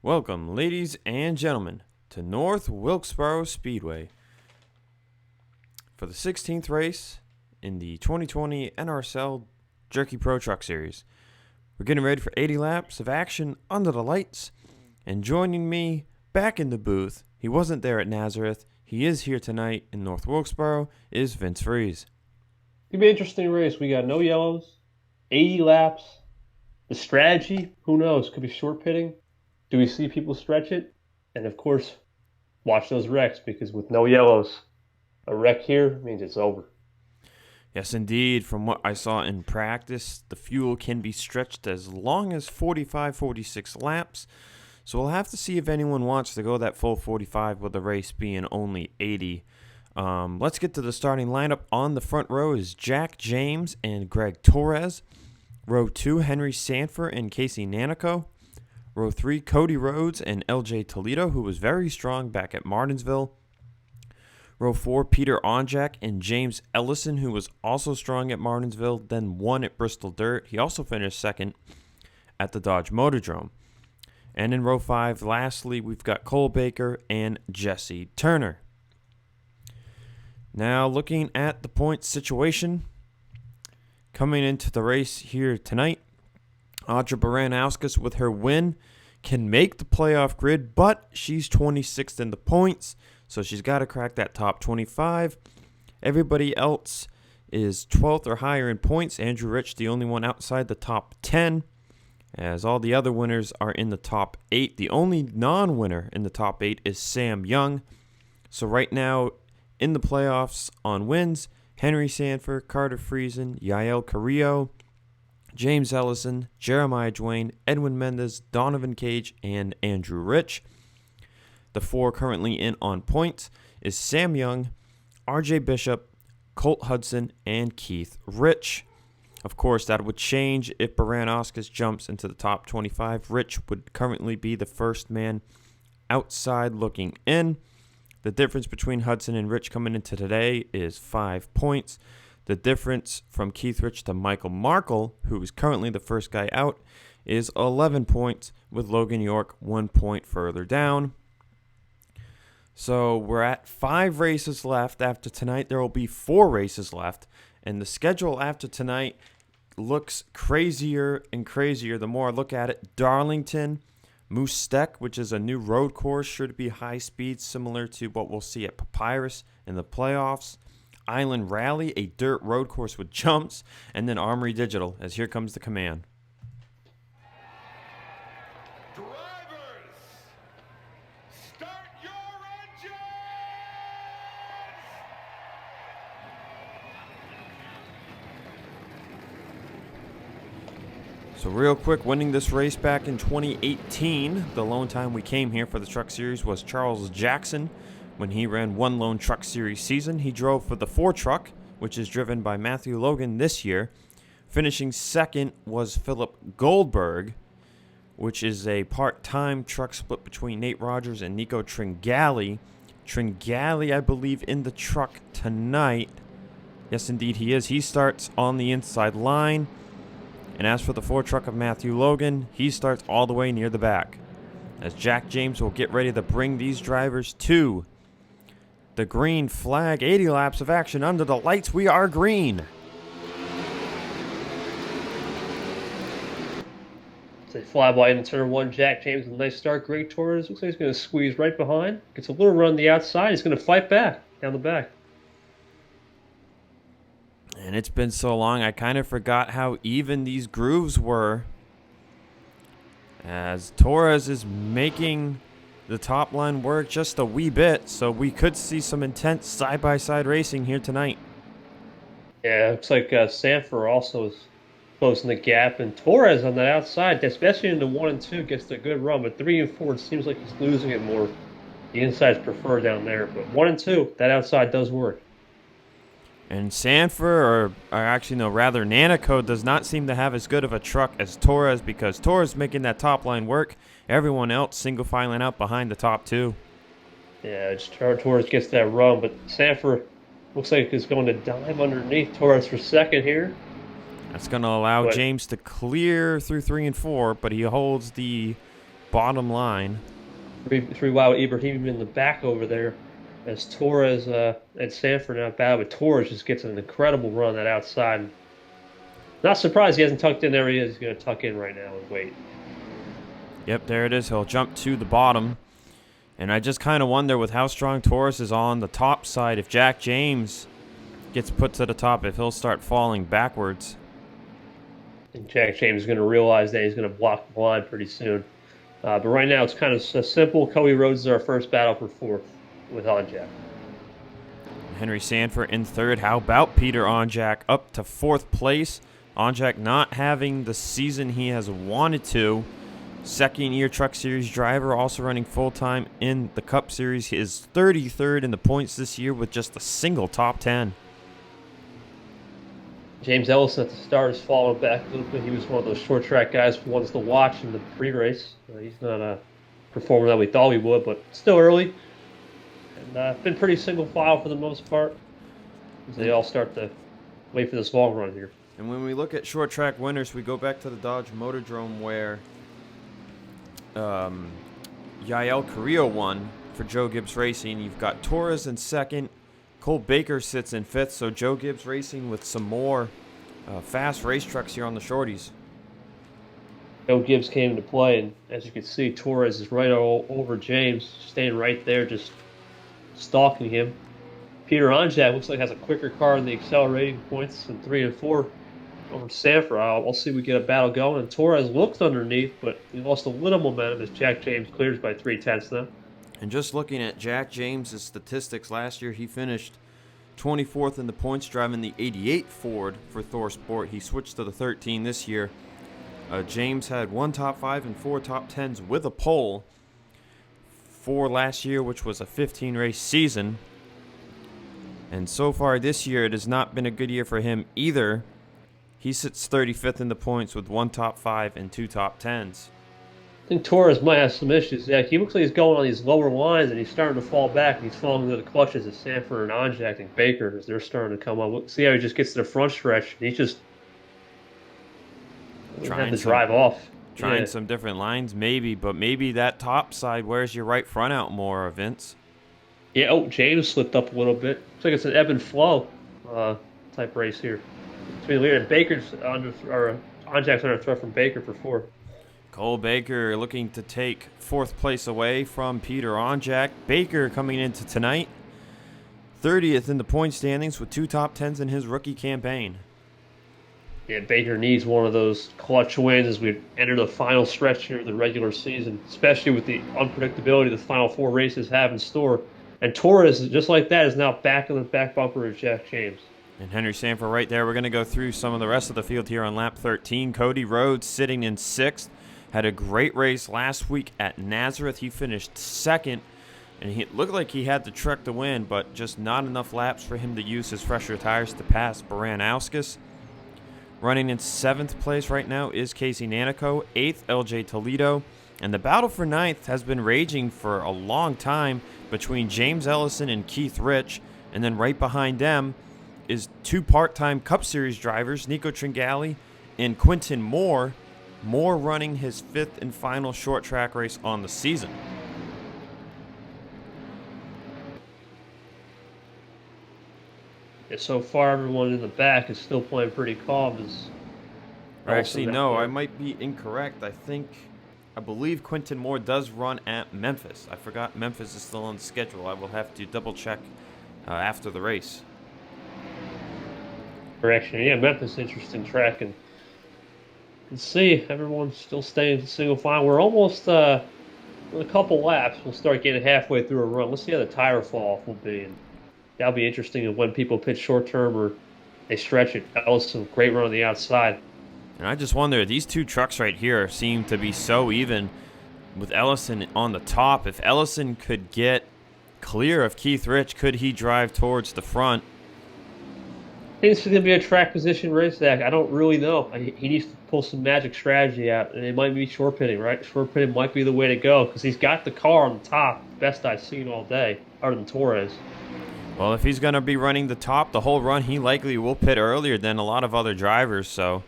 Welcome, ladies and gentlemen, to North Wilkesboro Speedway for the 16th race in the 2020 NRSL Jerky Pro Truck Series. We're getting ready for 80 laps of action under the lights, and joining me back in the booth, he wasn't there at Nazareth, he is here tonight in North Wilkesboro, is Vince Freeze. It'll be an interesting race. We got no yellows, 80 laps. The strategy, who knows? Could be short pitting. Do we see people stretch it? And of course, watch those wrecks, because with no yellows, a wreck here means it's over. Yes, indeed. From what I saw in practice, the fuel can be stretched as long as 45, 46 laps. So we'll have to see if anyone wants to go that full 45 with the race being only 80. Let's get to the starting lineup. On the front row is Jack James and Greg Torres. Row 2, Henry Sanford and Casey Nanico. Row 3, Cody Rhodes and LJ Toledo, who was very strong back at Martinsville. Row 4, Peter Onjak and James Ellison, who was also strong at Martinsville, then won at Bristol Dirt. He also finished second at the Dodge Motordrome. And in row 5, lastly, we've got Cole Baker and Jesse Turner. Now, looking at the points situation, coming into the race here tonight, Audra Baranauskas with her win can make the playoff grid, but she's 26th in the points, so she's got to crack that top 25. Everybody else is 12th or higher in points. Andrew Rich, the only one outside the top 10, as all the other winners are in the top 8. The only non-winner in the top 8 is Sam Young. So right now in the playoffs on wins, Henry Sanford, Carter Friesen, Yael Carrillo, James Ellison, Jeremiah Duane, Edwin Mendez, Donovan Cage, and Andrew Rich. The 4 currently in on points is Sam Young, RJ Bishop, Colt Hudson, and Keith Rich. Of course, that would change if Baranauskas jumps into the top 25. Rich would currently be the first man outside looking in. The difference between Hudson and Rich coming into today is 5 points. The difference from Keith Rich to Michael Markle, who is currently the first guy out, is 11 points, with Logan York 1 point further down. So we're at 5 races left after tonight. There will be 4 races left, and the schedule after tonight looks crazier and crazier the more I look at it. Darlington, Moose Steck, which is a new road course, sure to be high speed, similar to what we'll see at Papyrus in the playoffs. Island Rally, a dirt road course with jumps, and then Armory Digital, as here comes the command. Drivers, start your engines! So real quick, winning this race back in 2018, the lone time we came here for the Truck Series was Charles Jackson. When he ran one lone Truck Series season, he drove for the 4 truck, which is driven by Matthew Logan this year. Finishing second was Philip Goldberg, which is a part-time truck split between Nate Rogers and Nico Tringali. Tringali, I believe, in the truck tonight. Yes, indeed, he is. He starts on the inside line. And as for the 4 truck of Matthew Logan, he starts all the way near the back, as Jack James will get ready to bring these drivers to the green flag. 80 laps of action under the lights. We are green. It's a flyby in turn 1. Jack James with a nice start. Greg Torres looks like he's going to squeeze right behind. Gets a little run on the outside. He's going to fight back down the back. And it's been so long, I kind of forgot how even these grooves were, as Torres is making the top line work just a wee bit, so we could see some intense side-by-side racing here tonight. Yeah, it looks like Sanford also is closing the gap, and Torres on the outside, especially in the 1 and 2, gets a good run, but 3 and 4, it seems like he's losing it more. The inside's preferred down there, but 1 and 2, that outside does work. And Sanford, rather Nanico, does not seem to have as good of a truck as Torres, because Torres making that top line work. Everyone else single filing out behind the top 2. Yeah, Torres gets that run, but Sanford looks like he's going to dive underneath Torres for second here. That's going to allow James to clear through 3 and 4, but he holds the bottom line. Three wide Ibrahim in the back over there, as Torres and Sanford not bad, but Torres just gets an incredible run that outside. Not surprised he hasn't tucked in there. He is. He's going to tuck in right now and wait. Yep, there it is. He'll jump to the bottom. And I just kind of wonder with how strong Torres is on the top side, if Jack James gets put to the top, if he'll start falling backwards. And Jack James is going to realize that he's going to block the line pretty soon. But right now it's kind of simple. Cody Rhodes is our first battle for fourth with Onjak. Henry Sanford in third. How about Peter Onjak up to fourth place? Onjak not having the season he has wanted to. Second-year Truck Series driver, also running full-time in the Cup Series. He is 33rd in the points this year with just a single top 10. James Ellison at the start has fallen back a little bit. He was one of those short track guys who wants to watch in the pre-race. He's not a performer that we thought he would, but still early. And been pretty single file for the most part, as they all start to wait for this long run here. And when we look at short track winners, we go back to the Dodge Motordrome where Yael Carrillo won for Joe Gibbs Racing. You've got Torres in second. Cole Baker sits in fifth. So Joe Gibbs Racing with some more fast race trucks here on the shorties. Joe Gibbs came into play, and as you can see, Torres is right over James, staying right there, just stalking him. Peter Onjak looks like has a quicker car in the accelerating points in 3 and 4 over Sanford. We'll see if we get a battle going. And Torres looked underneath, but he lost a little momentum as Jack James clears by 3/10 now. And just looking at Jack James' statistics last year, he finished 24th in the points driving the 88 Ford for Thor Sport. He switched to the 13 this year. James had 1 top 5 and 4 top 10s with a pole for last year, which was a 15-race season. And so far this year, it has not been a good year for him either. He sits 35th in the points with 1 top 5 and 2 top 10s. I think Torres might have some issues. Yeah, he looks like he's going on these lower lines, and he's starting to fall back, and he's falling into the clutches of Sanford and Onjak and Baker as they're starting to come up. See how he just gets to the front stretch, and he's just trying to drive off. Trying some different lines, maybe, but maybe that top side wears your right front out more, Vince. Yeah, James slipped up a little bit. Looks like it's an ebb and flow type race here. Between Lear and Baker's Onjak's under threat from Baker for 4. Cole Baker looking to take 4th place away from Peter Onjak. Baker coming into tonight 30th in the point standings with 2 top 10s in his rookie campaign. Yeah, Baker needs one of those clutch wins as we enter the final stretch here of the regular season, especially with the unpredictability the final 4 races have in store. And Torres, just like that, is now back in the back bumper of Jack James. And Henry Sanford right there. We're going to go through some of the rest of the field here on lap 13. Cody Rhodes sitting in 6th. Had a great race last week at Nazareth. He finished 2nd. And he looked like he had the truck to win, but just not enough laps for him to use his fresher tires to pass Baranauskas. Running in 7th place right now is Casey Nanico. 8th, LJ Toledo. And the battle for 9th has been raging for a long time between James Ellison and Keith Rich. And then right behind them is 2 part-time Cup Series drivers, Nico Tringali and Quinton Moore. Moore running his 5th and final short track race on the season. So far, everyone in the back is still playing pretty calm. Actually, no, I might be incorrect. I believe Quinton Moore does run at Memphis. I forgot Memphis is still on the schedule. I will have to double check after the race. Correction, yeah, Memphis, interesting track, and you can see everyone's still staying single file. We're almost with a couple laps. We'll start getting halfway through a run. Let's see how the tire fall off will be. And that'll be interesting of when people pitch short term or they stretch it. Ellison, great run on the outside. And I just wonder, these 2 trucks right here seem to be so even with Ellison on the top. If Ellison could get clear of Keith Rich, could he drive towards the front? I think this is going to be a track position race, Zach. I don't really know. He needs to pull some magic strategy out, and it might be short pitting, right? Short pitting might be the way to go because he's got the car on the top, best I've seen all day, other than Torres. Well, if he's going to be running the top the whole run, he likely will pit earlier than a lot of other drivers, so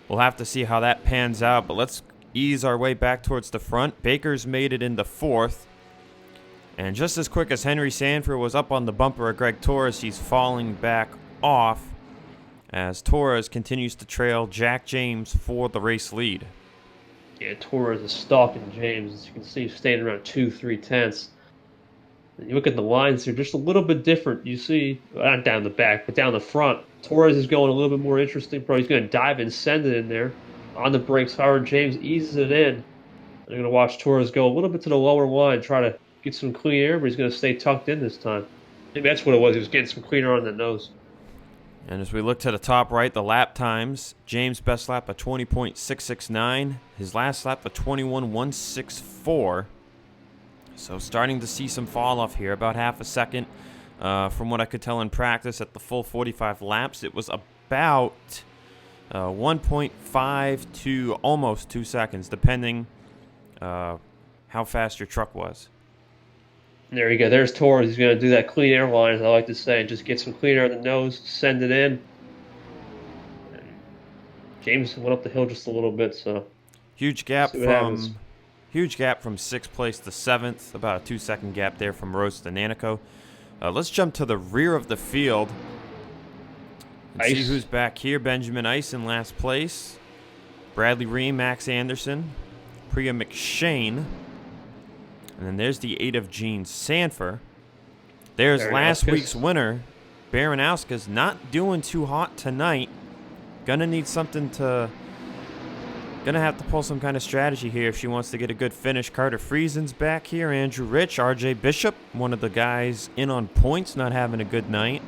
we'll have to see how that pans out. But let's ease our way back towards the front. Baker's made it in the 4th. And just as quick as Henry Sanford was up on the bumper of Greg Torres, he's falling back off as Torres continues to trail Jack James for the race lead. Yeah, Torres is stalking James. As you can see, he's staying around 2-3 tenths. And you look at the lines, they're just a little bit different. You see, not down the back, but down the front. Torres is going a little bit more interesting. Probably he's going to dive and send it in there. On the brakes, Howard James eases it in. They're going to watch Torres go a little bit to the lower line, try to get some clean air, but he's going to stay tucked in this time. Maybe that's what it was. He was getting some clean air on the nose. And as we look to the top right, the lap times, James' best lap of 20.669. His last lap of 21.164. So starting to see some fall off here, about half a second. From what I could tell in practice at the full 45 laps, it was about 1.5 to almost 2 seconds, depending how fast your truck was. There you go. There's Torres. He's going to do that clean air line, as I like to say, and just get some clean air on the nose, send it in. And James went up the hill just a little bit, so huge gap from 6th place to 7th. About a 2-second gap there from Rose to Nanico. Let's jump to the rear of the field and see who's back here. Benjamin Ice in last place. Bradley Ream, Max Anderson, Priya McShane. And then there's the 8 of Gene Sanford. There's last week's winner, Baranowski's not doing too hot tonight. Gonna need something to... Gonna have to pull some kind of strategy here if she wants to get a good finish. Carter Friesen's back here. Andrew Rich, RJ Bishop, one of the guys in on points, not having a good night.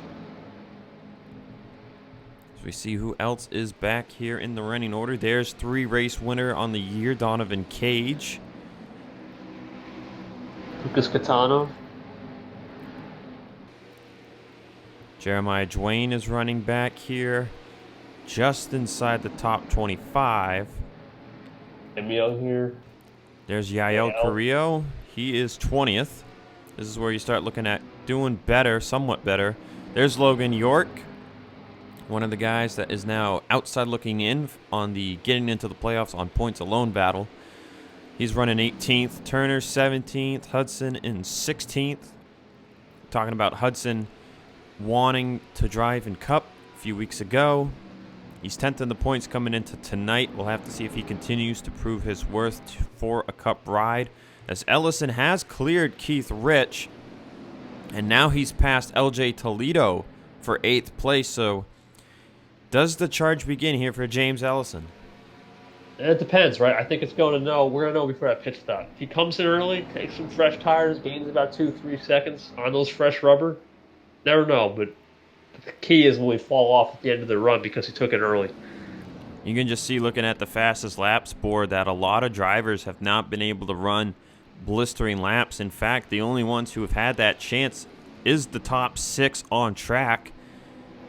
So we see who else is back here in the running order. There's 3-race winner on the year, Donovan Cage. Lucas Catano. Jeremiah Dwayne is running back here, just inside the top 25. Emil here. There's Yael Carrillo. He is 20th. This is where you start looking at doing better, somewhat better. There's Logan York, one of the guys that is now outside looking in on the getting into the playoffs on points alone battle. He's running 18th. Turner 17th. Hudson in 16th. Talking about Hudson wanting to drive in Cup a few weeks ago. He's 10th in the points coming into tonight. We'll have to see if he continues to prove his worth for a Cup ride, as Ellison has cleared Keith Rich, and now he's passed LJ Toledo for 8th place. So does the charge begin here for James Ellison? It depends, right? I think we're going to know before that pit stop. If he comes in early, takes some fresh tires, gains about 2-3 seconds on those fresh rubber, never know. But the key is when we fall off at the end of the run because he took it early. You can just see, looking at the fastest laps board, that a lot of drivers have not been able to run blistering laps. In fact, the only ones who have had that chance is the top 6 on track.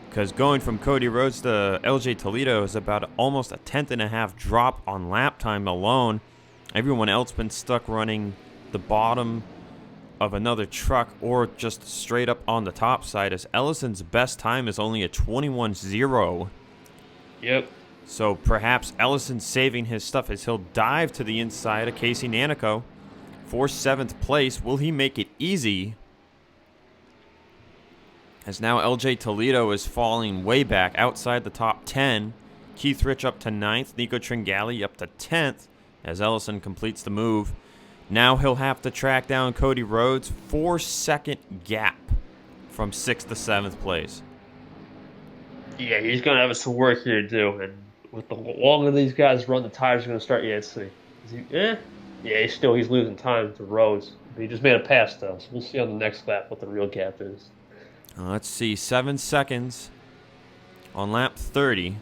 Because going from Cody Rhodes to LJ Toledo is about almost a 10.5 drop on lap time alone. Everyone else been stuck running the bottom of another truck or just straight up on the top side, as Ellison's best time is only a 21.0. Yep. So perhaps Ellison's saving his stuff as he'll dive to the inside of Casey Nanico for 7th place. Will he make it easy? As now LJ Toledo is falling way back outside the top 10. Keith Rich up to 9th. Nico Tringali up to 10th as Ellison completes the move. Now he'll have to track down Cody Rhodes. 4-second gap from 6th to 7th place. Yeah, he's going to have some work here to do. And with the longer these guys run, the tires are going to start. Yeah, let's see. Yeah, he's losing time to Rhodes. He just made a pass, though. So we'll see on the next lap what the real gap is. Let's see, 7 seconds on lap 30.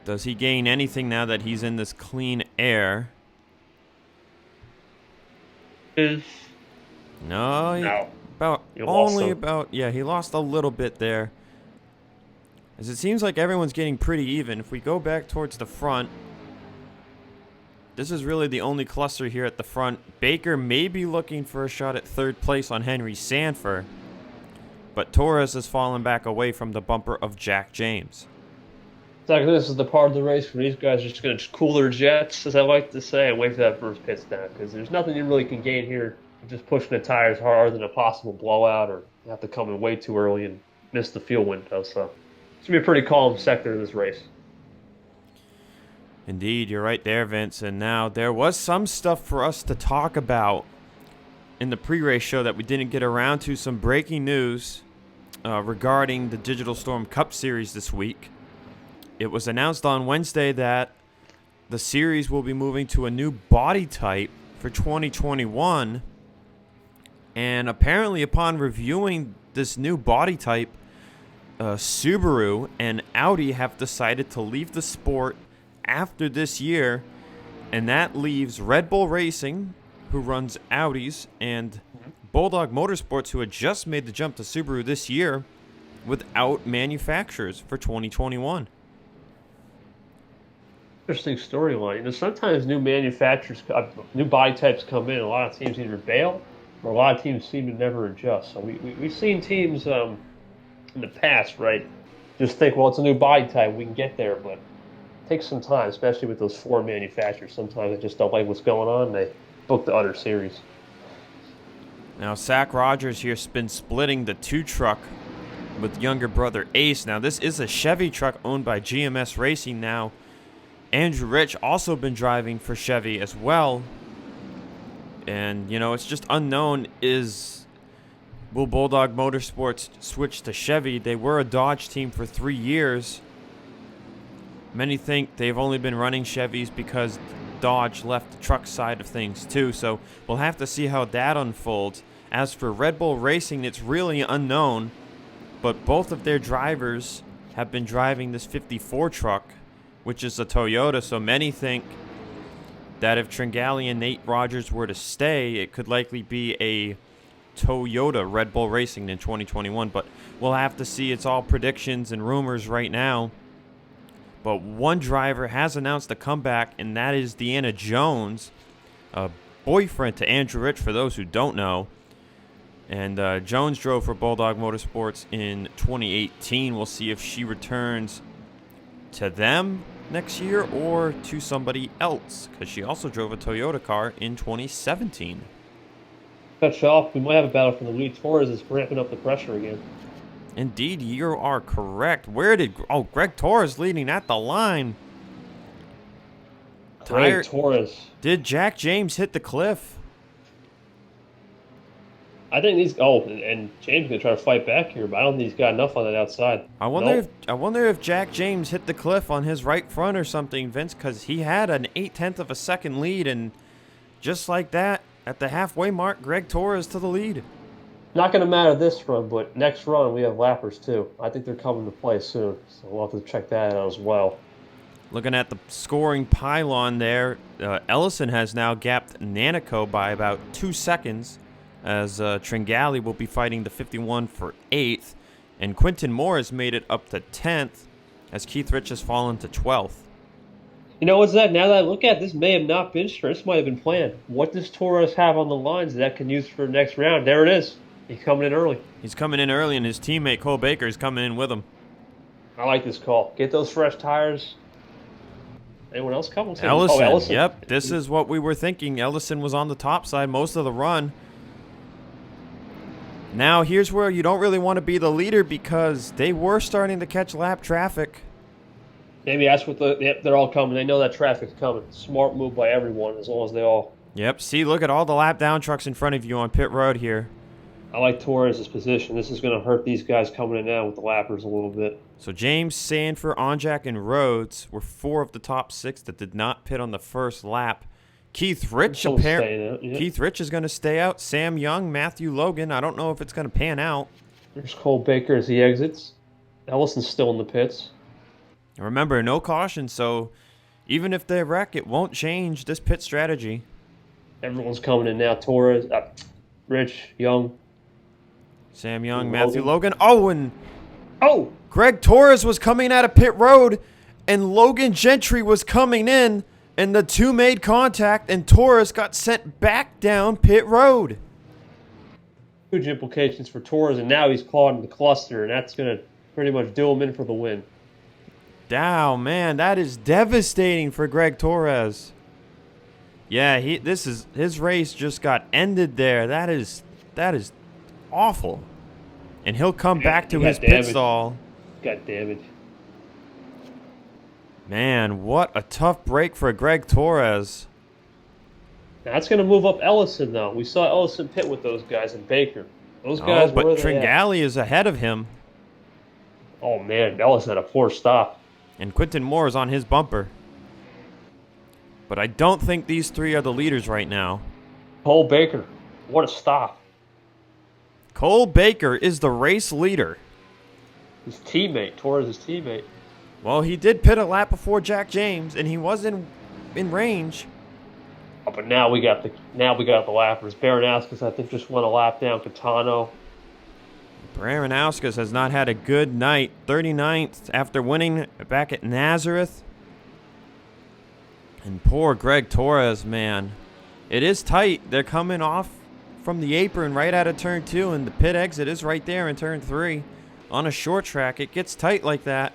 Does he gain anything now that he's in this clean air? No. He lost a little bit there. As it seems like everyone's getting pretty even. If we go back towards the front, this is really the only cluster here at the front. Baker may be looking for a shot at 3rd place on Henry Sanford, but Torres has fallen back away from the bumper of Jack James. Exactly, this is the part of the race where these guys are just going to cool their jets, as I like to say, and wait for that first pit stop. Because there's nothing you really can gain here with just pushing the tires harder than a possible blowout, or you have to come in way too early and miss the fuel window. So it's going to be a pretty calm sector of this race. Indeed, you're right there, Vince. And now there was some stuff for us to talk about in the pre-race show that we didn't get around to. Some breaking news regarding the Digital Storm Cup Series this week. It was announced on Wednesday that the series will be moving to a new body type for 2021. And apparently, upon reviewing this new body type, Subaru and Audi have decided to leave the sport after this year. And that leaves Red Bull Racing, who runs Audis, and Bulldog Motorsports, who had just made the jump to Subaru this year, without manufacturers for 2021. Interesting storyline. You know, sometimes new manufacturers, new body types come in. A lot of teams either bail, or a lot of teams seem to never adjust. So we've seen teams in the past, right, just think, well, it's a new body type, we can get there, but it takes some time, especially with those four manufacturers. Sometimes they just don't like what's going on, and they book the other series. Now, Zach Rogers here's been splitting the 2-truck with younger brother Ace. Now, this is a Chevy truck owned by GMS Racing now. Andrew Rich also been driving for Chevy as well. And, you know, it's just unknown will Bulldog Motorsports switch to Chevy? They were a Dodge team for 3 years. Many think they've only been running Chevys because Dodge left the truck side of things too. So we'll have to see how that unfolds. As for Red Bull Racing, it's really unknown. But both of their drivers have been driving this 54 truck, which is a Toyota. So many think that if Tringali and Nate Rogers were to stay, it could likely be a Toyota Red Bull Racing in 2021. But we'll have to see. It's all predictions and rumors right now. But one driver has announced a comeback, and that is Deanna Jones, a boyfriend to Andrew Rich, for those who don't know. And Jones drove for Bulldog Motorsports in 2018. We'll see if she returns to them next year or to somebody else, because she also drove a Toyota car in 2017. Cut you off, we might have a battle for the lead. Torres is ramping up the pressure again. Indeed, you are correct. Greg Torres leading at the line. Greg Torres. Did Jack James hit the cliff? I think and James gonna try to fight back here, but I don't think he's got enough on that outside. I wonder if Jack James hit the cliff on his right front or something, Vince, because he had an 0.8 of a second lead, and just like that, at the halfway mark, Greg Torres to the lead. Not going to matter this run, but next run we have lappers too. I think they're coming to play soon, so we'll have to check that out as well. Looking at the scoring pylon there, Ellison has now gapped Nanico by about 2 seconds, as Tringali will be fighting the 51 for 8th, and Quinton Moore has made it up to 10th, as Keith Rich has fallen to 12th. You know what's that? Now that I look at it, this may have not been straight. This might have been planned. What does Torres have on the lines that can use for the next round? There it is. He's coming in early. He's coming in early, and his teammate Cole Baker is coming in with him. I like this call. Get those fresh tires. Anyone else coming? Ellison. Ellison. Yep, this is what we were thinking. Ellison was on the top side most of the run. Now, here's where you don't really want to be the leader, because they were starting to catch lap traffic. Maybe that's what they're all coming. They know that traffic's coming. Smart move by everyone, as long as they all. Yep, see, look at all the lap down trucks in front of you on pit road here. I like Torres' position. This is going to hurt these guys coming in now with the lappers a little bit. So James, Sanford, Onjak, and Rhodes were 4 of the top 6 that did not pit on the first lap. Keith Rich Keith Rich is going to stay out. Sam Young, Matthew Logan. I don't know if it's going to pan out. There's Cole Baker as he exits. Ellison's still in the pits. Remember, no caution, so even if they wreck, it won't change this pit strategy. Everyone's coming in now. Torres, Rich, Young. Sam Young, Matthew Logan. Oh, Oh! Greg Torres was coming out of pit road, and Logan Gentry was coming in, and the two made contact, and Torres got sent back down pit road. Huge implications for Torres, and now he's caught in the cluster, and that's going to pretty much do him in for the win. Dow, man, that is devastating for Greg Torres. Yeah, his race just got ended there. That is awful. And he'll come back to his pit stall. Got damage. Man, what a tough break for Greg Torres. That's going to move up Ellison, though. We saw Ellison pit with those guys and Baker. Those guys but were there. Tringali is ahead of him. Oh, man, Ellison had a poor stop. And Quinton Moore is on his bumper. But I don't think these three are the leaders right now. Cole Baker, what a stop. Cole Baker is the race leader. His teammate, Torres' teammate. Well, he did pit a lap before Jack James, and he was in range. Oh, but now we got the lappers. Baranowskis, I think, just won a lap down. Catano. Baranowskis has not had a good night. 39th after winning back at Nazareth. And poor Greg Torres, man. It is tight. They're coming off from the apron right out of turn 2, and the pit exit is right there in turn 3. On a short track, it gets tight like that.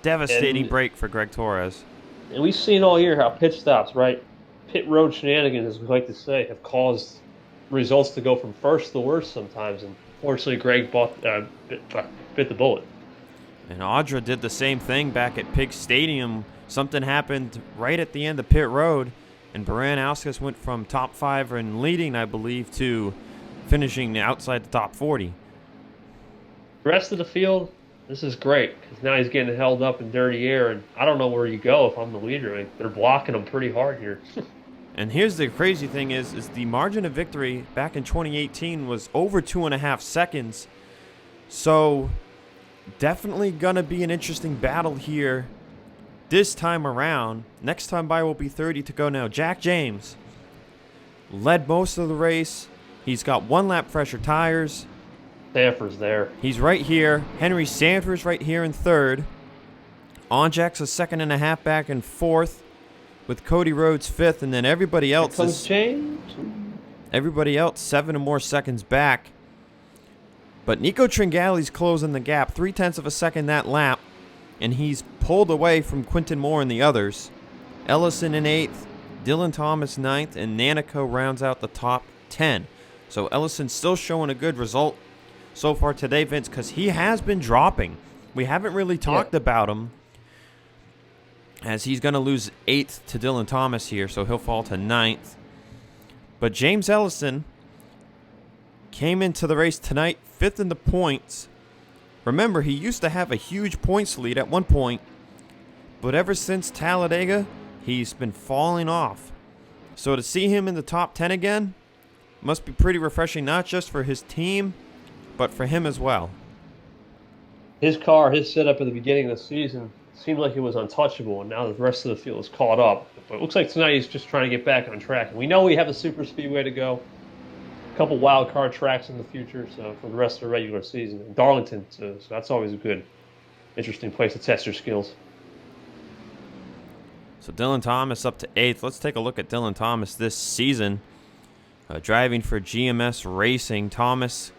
Devastating break for Greg Torres. And we've seen all year how pit stops, right? Pit road shenanigans, as we like to say, have caused results to go from first to worst sometimes. And fortunately, Greg bit the bullet. And Audra did the same thing back at Pig Stadium. Something happened right at the end of pit road, and Baranowskis went from top 5 and leading, I believe, to finishing outside the top 40. The rest of the field, this is great, because now he's getting held up in dirty air, and I don't know where you go if I'm the leader. I mean, they're blocking him pretty hard here. And here's the crazy thing is the margin of victory back in 2018 was over 2.5 seconds. So definitely going to be an interesting battle here this time around. Next time by will be 30 to go now. Jack James led most of the race. He's got 1 lap fresher tires. Sanford's there. He's right here. Henry Sanford's right here in 3rd. Onjack's a 2.5 back in 4th, with Cody Rhodes 5th, and then everybody else is James. Everybody else 7 or more seconds back. But Nico Tringali's closing the gap, 0.3 of a second that lap, and he's pulled away from Quinton Moore and the others. Ellison in 8th, Dylan Thomas 9th, and Nanico rounds out the top 10. So Ellison's still showing a good result so far today, Vince, because he has been dropping. We haven't really talked about him, as he's going to lose 8th to Dylan Thomas here, so he'll fall to 9th. But James Ellison came into the race tonight 5th in the points. Remember, he used to have a huge points lead at one point, but ever since Talladega, he's been falling off. So to see him in the top 10 again must be pretty refreshing, not just for his team, but for him as well. His car, his setup at the beginning of the season seemed like it was untouchable, and now the rest of the field is caught up. But it looks like tonight he's just trying to get back on track. And we know we have a super speedway to go, a couple wild card tracks in the future, so for the rest of the regular season. And Darlington, so that's always a good, interesting place to test your skills. So Dylan Thomas up to 8th. Let's take a look at Dylan Thomas this season. Driving for GMS Racing, Thomas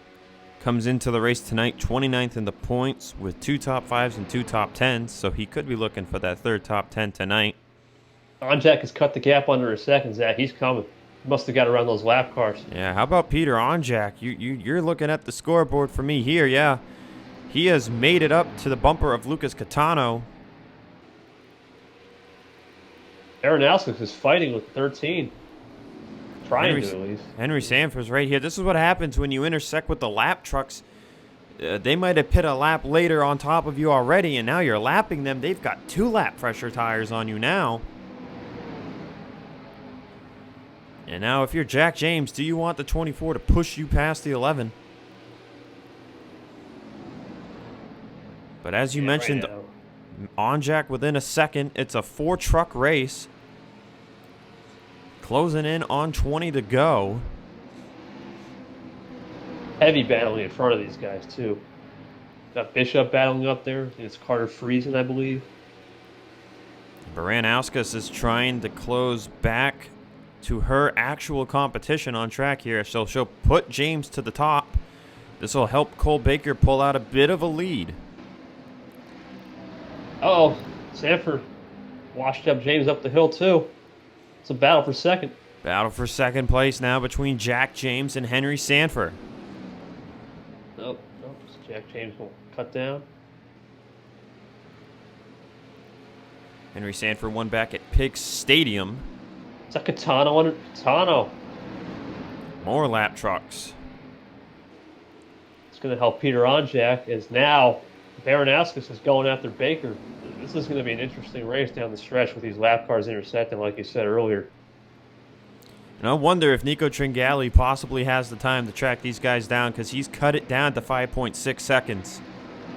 comes into the race tonight 29th in the points with 2 top 5s and 2 top 10s, so he could be looking for that 3rd top 10 tonight. Onjack has cut the gap under a second, Zach. He's coming. Must have got around those lap cars. Yeah, how about Peter Onjack? You're looking at the scoreboard for me here, yeah. He has made it up to the bumper of Lucas Catano. Baranowskis is fighting with 13. Trying to, at least. Henry Sanford's right here. This is what happens when you intersect with the lap trucks. They might have pit a lap later on top of you already, and now you're lapping them. They've got 2 lap fresher tires on you now. And now if you're Jack James, do you want the 24 to push you past the 11? But as you mentioned, right Onjack within a second. It's a 4-truck race. Closing in on 20 to go. Heavy battling in front of these guys, too. Got Bishop battling up there. I think it's Carter Friesen, I believe. Baranowskis is trying to close back to her actual competition on track here. So she'll put James to the top. This will help Cole Baker pull out a bit of a lead. Uh-oh, Sanford washed up James up the hill, too. It's a battle for second. Battle for second place now between Jack James and Henry Sanford. Nope. Jack James will cut down. Henry Sanford won back at Pig Stadium. Is that Catano under Catano? More lap trucks. It's going to help Peter Onjak as now Baranowskis is going after Baker. This is going to be an interesting race down the stretch with these lap cars intersecting, like you said earlier. And I wonder if Nico Tringali possibly has the time to track these guys down because he's cut it down to 5.6 seconds.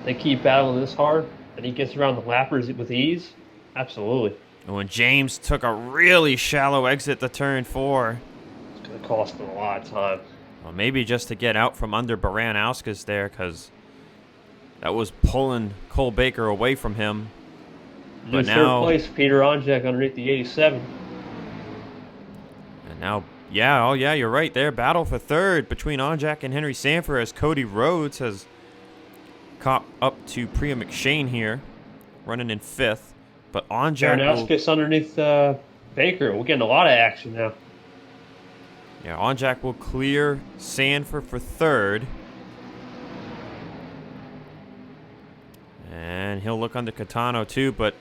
They keep battling this hard, and he gets around the lappers with ease. Absolutely. And when James took a really shallow exit to turn 4. It's going to cost him a lot of time. Well, maybe just to get out from under Baranowskis there because that was pulling Cole Baker away from him. But now, third place, Peter Onjak underneath the 87. And now, yeah, you're right there. Battle for third between Onjak and Henry Sanford as Cody Rhodes has caught up to Priya McShane here, running in 5th. But Onjak Baranowskis underneath Baker. We're getting a lot of action now. Yeah, Onjak will clear Sanford for 3rd. And he'll look under Catano too, but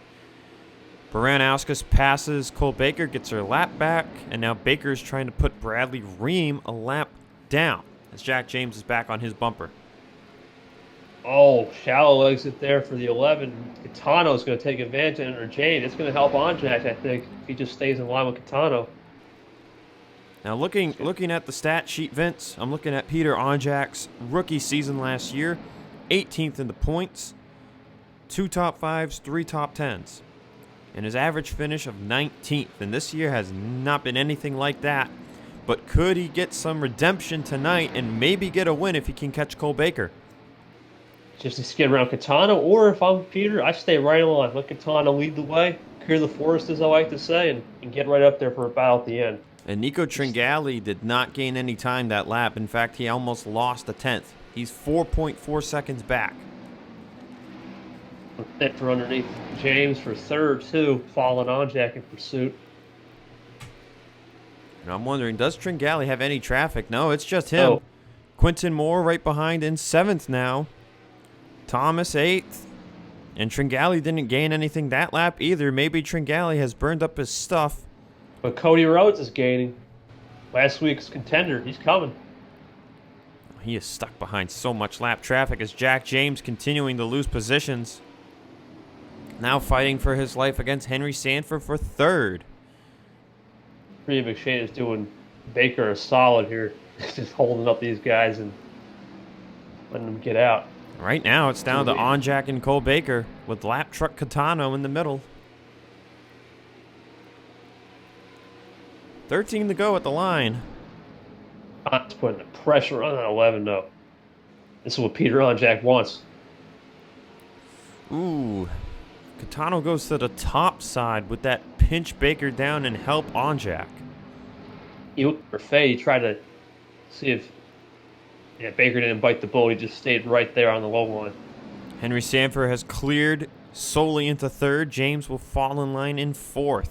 Baranowskis passes Cole Baker, gets her lap back, and now Baker's trying to put Bradley Ream a lap down as Jack James is back on his bumper. Oh, shallow exit there for the 11. Catano's going to take advantage of Enter Jane. It's going to help Onjak, I think, if he just stays in line with Catano. Now looking at the stat sheet, Vince, I'm looking at Peter Onjak's rookie season last year. 18th in the points, 2 top 5s, 3 top 10s. And his average finish of 19th. And this year has not been anything like that. But could he get some redemption tonight and maybe get a win if he can catch Cole Baker? Just to skid around Catano, or if I'm Peter, I stay right in line. Let Catano lead the way, clear the forest, as I like to say, and get right up there for a battle at the end. And Nico Tringali did not gain any time that lap. In fact, he almost lost a 10th. He's 4.4 seconds back. Fit for underneath James for 3rd, too, following Onjak in pursuit. And I'm wondering, does Tringali have any traffic? No, it's just him. Oh. Quinton Moore right behind in 7th now. Thomas 8th. And Tringali didn't gain anything that lap either. Maybe Tringali has burned up his stuff. But Cody Rhodes is gaining. Last week's contender, he's coming. He is stuck behind so much lap traffic as Jack James continuing to lose positions. Now fighting for his life against Henry Sanford for 3rd. Priya McShane is doing Baker a solid here. Just holding up these guys and letting them get out. Right now it's down to Onjak and Cole Baker with lap truck Catano in the middle. 13 to go at the line. It's putting the pressure on that 11, though. This is what Peter Onjak wants. Ooh. Catano goes to the top side with that pinch Baker down and help Onjak. He looked for Faye. He tried to see if Baker didn't bite the bullet. He just stayed right there on the low line. Henry Sanford has cleared solely into 3rd. James will fall in line in 4th.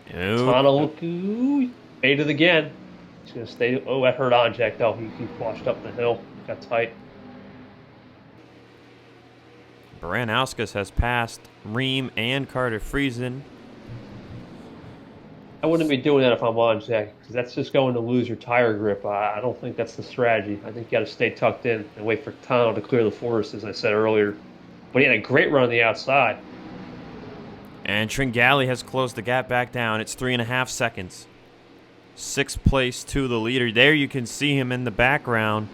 Catano made it again. He's going to stay. Oh, that hurt Onjak, though. He washed up the hill. Got tight. Baranowskis has passed Ream and Carter Friesen. I wouldn't be doing that if I'm Onjak, because that's just going to lose your tire grip. I don't think that's the strategy. I think you got to stay tucked in and wait for Catano to clear the forest, as I said earlier. But he had a great run on the outside. And Tringali has closed the gap back down. It's 3.5 seconds. 6th place to the leader. There you can see him in the background.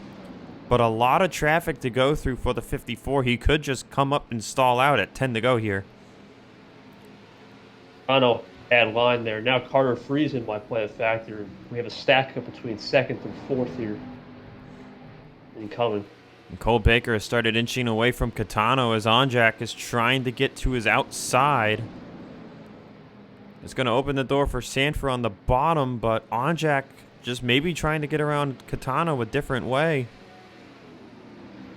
But a lot of traffic to go through for the 54. He could just come up and stall out at 10 to go here. Catano add line there. Now Carter Friesen might play a factor. We have a stack up between 2nd and 4th here. Incoming. And Cole Baker has started inching away from Catano as Onjak is trying to get to his outside. It's going to open the door for Sanford on the bottom, but Onjak just maybe trying to get around Catano a different way.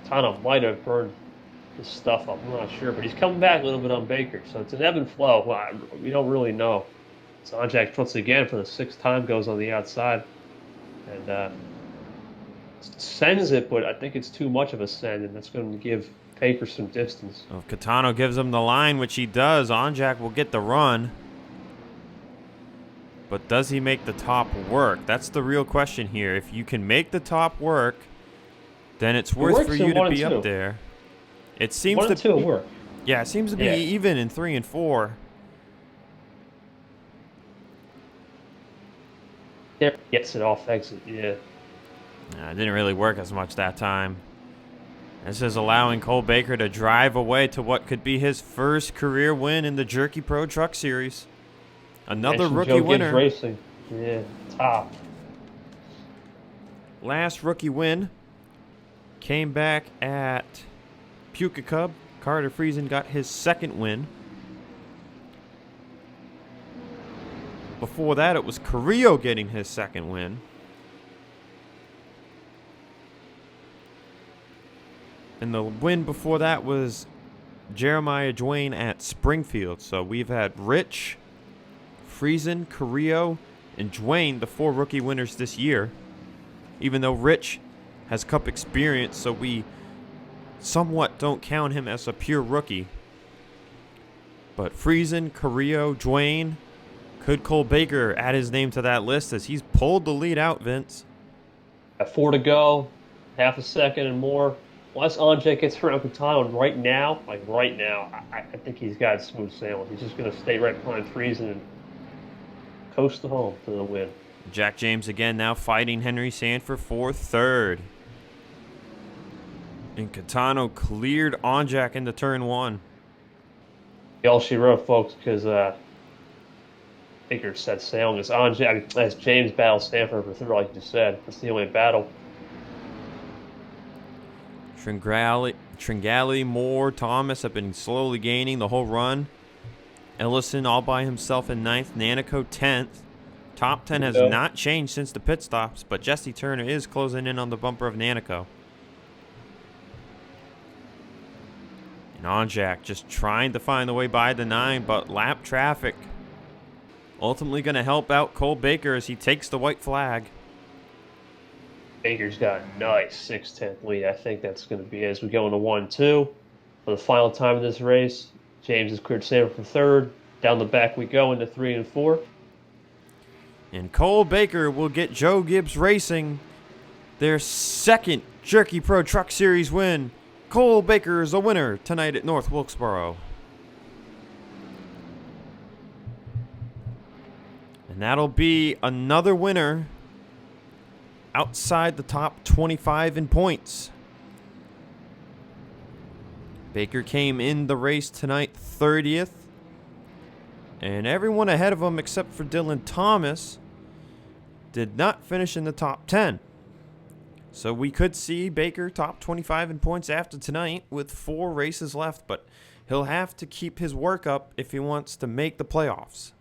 Catano might have burned his stuff up. I'm not sure, but he's coming back a little bit on Baker, so it's an ebb and flow. Well, we don't really know. So Onjak once again for the 6th time goes on the outside and sends it, but I think it's too much of a send, and that's going to give Baker some distance. Well, if Catano gives him the line, which he does, Onjak will get the run. But does he make the top work? That's the real question here. If you can make the top work, then it's worth for you to be up there. It seems 1 and 2 will work. Yeah, it seems to be even in 3 and 4. There gets it off exit, yeah. It didn't really work as much that time. This is allowing Cole Baker to drive away to what could be his first career win in the Jerky Pro Truck Series. Another rookie Joe winner. Gibbs Racing. Yeah, top. Last rookie win came back at Puka Cub. Carter Friesen got his 2nd win. Before that, it was Carrillo getting his 2nd win. And the win before that was Jeremiah Dwayne at Springfield. So we've had Rich, Friesen, Carrillo, and Dwayne, the 4 rookie winners this year. Even though Rich has Cup experience, so we somewhat don't count him as a pure rookie. But Friesen, Carrillo, Dwayne, could Cole Baker add his name to that list as he's pulled the lead out, Vince? At 4 to go, half a second and more. Once Onjak gets around Catano, right now, I think he's got smooth sailing. He's just going to stay right behind Friesen and coast to home to the win. Jack James again now fighting Henry Sanford for 3rd. And Catano cleared Onjak into turn 1. All she wrote, folks, because Baker set sailing as Onjak, as James battles Sanford for 3rd, like you said. That's the only battle. Tringali, Moore, Thomas have been slowly gaining the whole run. Ellison all by himself in 9th. Nanico 10th. Top 10 has not changed since the pit stops, but Jesse Turner is closing in on the bumper of Nanico. And Onjak just trying to find the way by the 9, but lap traffic ultimately going to help out Cole Baker as he takes the white flag. Baker's got a nice 6/10 lead. I think that's going to be as we go into 1-2. For the final time of this race, James has cleared Sanford for 3rd. Down the back we go into 3 and 4. And Cole Baker will get Joe Gibbs Racing their 2nd Jerky Pro Truck Series win. Cole Baker is a winner tonight at North Wilkesboro. And that'll be another winner outside the top 25 in points. Baker came in the race tonight 30th. And everyone ahead of him except for Dylan Thomas did not finish in the top 10. So we could see Baker top 25 in points after tonight with 4 races left, but he'll have to keep his work up if he wants to make the playoffs.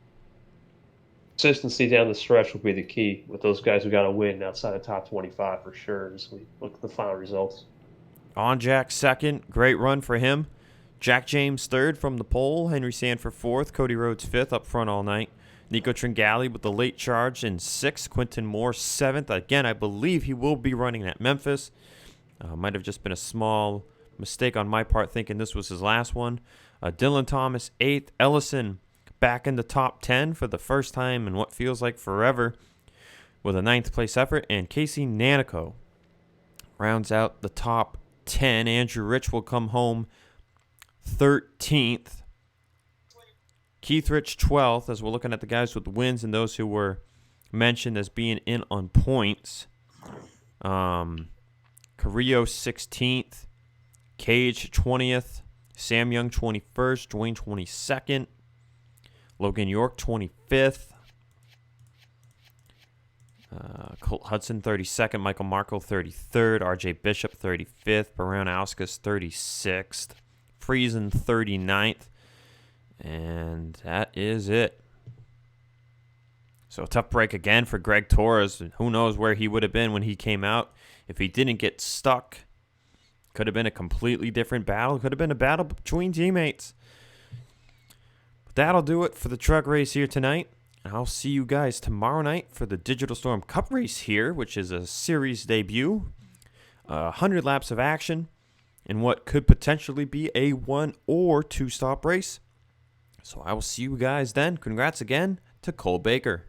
Consistency down the stretch will be the key with those guys who got to win outside the top 25 for sure as we look at the final results. Onjak 2nd, great run for him. Jack James 3rd from the pole, Henry Sanford 4th, Cody Rhodes 5th up front all night. Nico Tringali with the late charge in 6th, Quinton Moore 7th. Again, I believe he will be running at Memphis. Might have just been a small mistake on my part thinking this was his last one. Dylan Thomas 8th, Ellison back in the top 10 for the first time in what feels like forever with a 9th place effort. And Casey Nanico rounds out the top 10. Andrew Rich will come home 13th. Keith Rich 12th, as we're looking at the guys with wins and those who were mentioned as being in on points. Carrillo 16th. Cage 20th. Sam Young 21st. Dwayne 22nd. Logan York 25th. Colt Hudson 32nd. Michael Marco 33rd. RJ Bishop 35th. Baranowskis 36th. Friesen 39th. And that is it. So tough break again for Greg Torres. Who knows where he would have been when he came out if he didn't get stuck. Could have been a completely different battle. Could have been a battle between teammates. But that'll do it for the truck race here tonight. I'll see you guys tomorrow night for the Digital Storm Cup race here, which is a series debut. 100 laps of action in what could potentially be a 1 or 2 stop race. So I will see you guys then. Congrats again to Cole Baker.